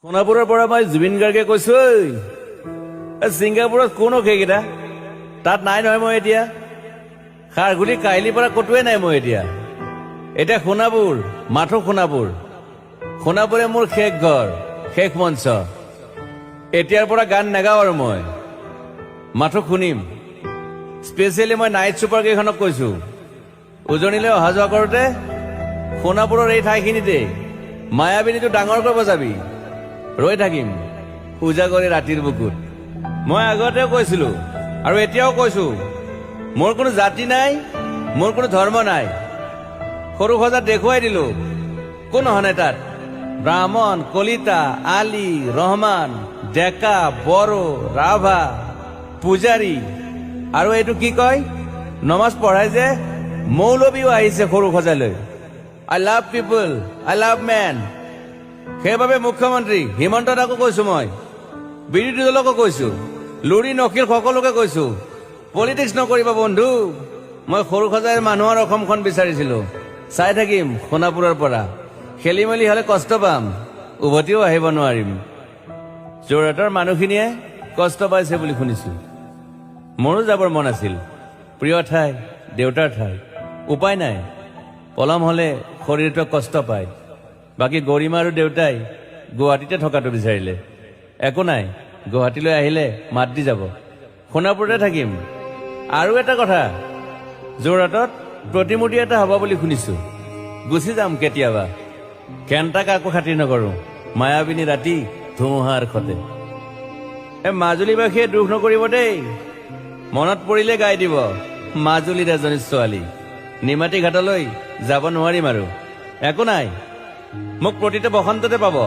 সোণাপুৰৰ পৰা মই জুবিন গাৰ্গে কৈছো ছিংগাপুৰত কোন সেইকেইটা তাত নাই নহয় মই এতিয়া খাৰঘুলি কাহিলীৰ পৰা কতোৱে নাই মই এতিয়া সোণাপুৰ মাথো সোণাপুৰে মোৰ শেষ ঘৰ শেষ মঞ্চ এতিয়াৰ পৰা গান নাগাওঁ আৰু মই মাথো শুনিম স্পেচিয়েলি মই নাইট ছুপাৰ কেইখনক কৈছো উজনিলৈ অহা যোৱা কৰোঁতে সোণাপুৰৰ এই ঠাইখিনিতে মায়াবিনীটো ডাঙৰকৈ বজাবি ৰৈ থাকিম উজাগৰি ৰাতিৰ বুকুত মই আগতেও কৈছিলো আৰু এতিয়াও কৈছো মোৰ কোনো জাতি নাই মোৰ কোনো ধৰ্ম নাই সৰু সজাত দেখুৱাই দিলো কোন হনে তাত ব্ৰাহ্মণ কলিতা আলী ৰহমান ডেকা বড়ো ৰাভা পূজাৰী আৰু এইটো কি কয় নমাজ পঢ়াই যে মৌলবীও আহিছে সৰু সজালৈ I love people I love man সেইবাবে মুখ্যমন্ত্ৰী হিমন্ত দাকো কৈছো মই বিৰোধী দলকো কৈছো লুৰি নকিৰ সকলোকে কৈছো পলিটিক্স নকৰিবা বন্ধু মই সৰু সজাই মানুহৰ অসমখন বিচাৰিছিলো চাই থাকিম সোণাপুৰৰ পৰা খেলি মেলি হলে কষ্ট পাম উভতিও আহিব নোৱাৰিম যোৰহাটৰ মানুহখিনিয়ে কষ্ট পাইছে বুলি শুনিছো মোৰো যাবৰ মন আছিল প্ৰিয় ঠাই দেউতাৰ ঠাই উপায় নাই পলম হলে শৰীৰটোৱে কষ্ট পায় বাকী গৰিমা আৰু দেউতাই গুৱাহাটীতে থকাটো বিচাৰিলে একো নাই গুৱাহাটীলৈ আহিলে মাত দি যাব সোণাপুৰতে থাকিম আৰু এটা কথা যোৰহাটত প্ৰতিমূৰ্তি এটা হ'ব বুলি শুনিছো গুচি যাম কেতিয়াবা কেণ্টা কাকো খাতিৰ নকৰো মায়াবিনী ৰাতি ধুমুহাৰ খতে মাজুলীবাসীয়ে দুখ নকৰিব দেই মনত পৰিলে গাই দিব মাজুলীৰ এজনী ছোৱালী নিমাতী ঘাটলৈ যাব নোৱাৰিম আৰু একো নাই মোক প্ৰতিটো বসন্ততে পাব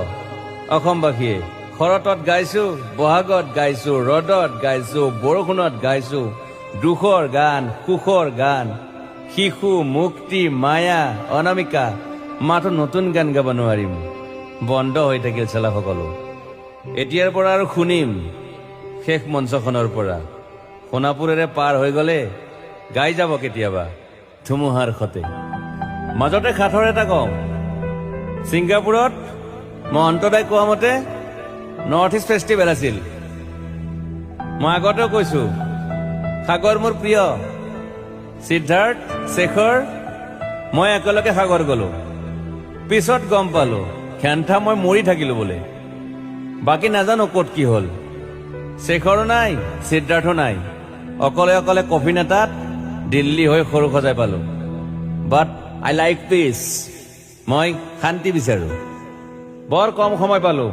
অসমবাসীয়ে শৰতত গাইছো বহাগত গাইছো ৰদত গাইছো বৰষুণত গাইছো দুখৰ গান সুখৰ গান শিশু মুক্তি মায়া অনামিকা মাথো নতুন গান গাব নোৱাৰিম বন্ধ হৈ থাকিল চেলা সকলো এতিয়াৰ পৰা আৰু শুনিম শেষ মঞ্চখনৰ পৰা সোণাপুৰেৰে পাৰ হৈ গলে গাই যাব কেতিয়াবা ধুমুহাৰ খতে মাজতে সাঁথৰ এটা কম ছিংগাপুৰত মহন্তদাই কোৱা মতে নৰ্থ ইষ্ট ফেষ্টিভেল আছিল মই আগতেও কৈছো সাগৰ মোৰ প্ৰিয় সিদ্ধাৰ্থ শেখৰ মই একেলগে সাগৰ গলো পিছত গম পালো খেন্থা মই মৰি থাকিলো বোলে বাকী নাজানো ক'ত কি হল শেখৰো নাই সিদ্ধাৰ্থো নাই অকলে অকলে কফিন এটাত দিল্লী হৈ সৰু সজাই পালো বাট আই লাইক পিচ মই শান্তি বিচাৰো বৰ কম সময় পালো